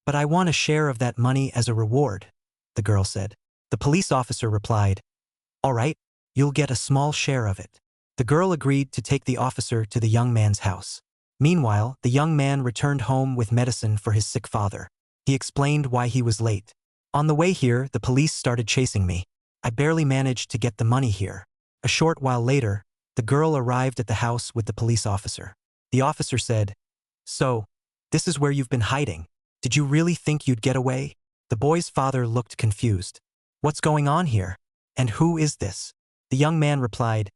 But I want a share of that money as a reward, the girl said. The police officer replied, all right, you'll get a small share of it. The girl agreed to take the officer to the young man's house. Meanwhile, the young man returned home with medicine for his sick father. He explained why he was late. On the way here, the police started chasing me. I barely managed to get the money here. A short while later, the girl arrived at the house with the police officer. The officer said, so, this is where you've been hiding. Did you really think you'd get away? The boy's father looked confused. What's going on here? And who is this? The young man replied,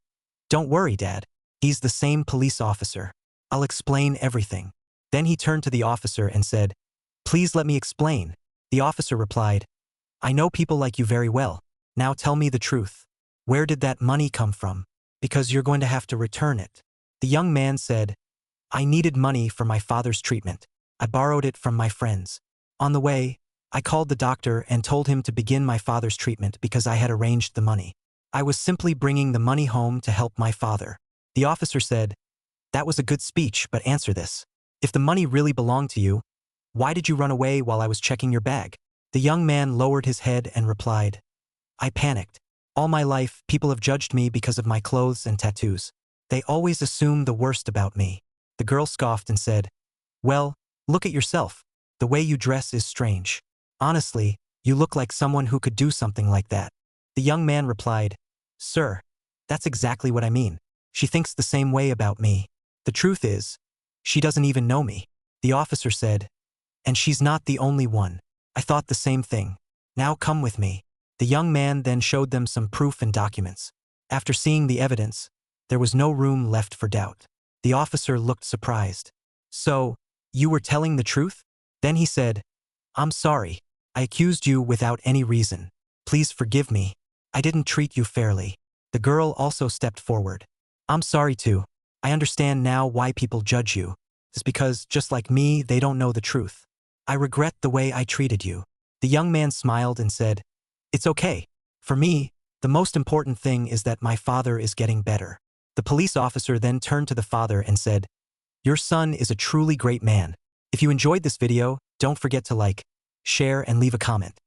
don't worry, Dad. He's the same police officer. I'll explain everything. Then he turned to the officer and said, please let me explain. The officer replied, I know people like you very well. Now tell me the truth. Where did that money come from? Because you're going to have to return it. The young man said, I needed money for my father's treatment. I borrowed it from my friends. On the way, I called the doctor and told him to begin my father's treatment because I had arranged the money. I was simply bringing the money home to help my father. The officer said, that was a good speech, but answer this. If the money really belonged to you, why did you run away while I was checking your bag? The young man lowered his head and replied, I panicked. All my life, people have judged me because of my clothes and tattoos. They always assume the worst about me. The girl scoffed and said, well, look at yourself. The way you dress is strange. Honestly, you look like someone who could do something like that. The young man replied, sir, that's exactly what I mean. She thinks the same way about me. The truth is, she doesn't even know me. The officer said, and she's not the only one. I thought the same thing. Now come with me. The young man then showed them some proof and documents. After seeing the evidence, there was no room left for doubt. The officer looked surprised. So, you were telling the truth? Then he said, I'm sorry. I accused you without any reason. Please forgive me. I didn't treat you fairly. The girl also stepped forward. I'm sorry too. I understand now why people judge you. It's because, just like me, they don't know the truth. I regret the way I treated you. The young man smiled and said, it's okay. For me, the most important thing is that my father is getting better. The police officer then turned to the father and said, your son is a truly great man. If you enjoyed this video, don't forget to like, share, and leave a comment.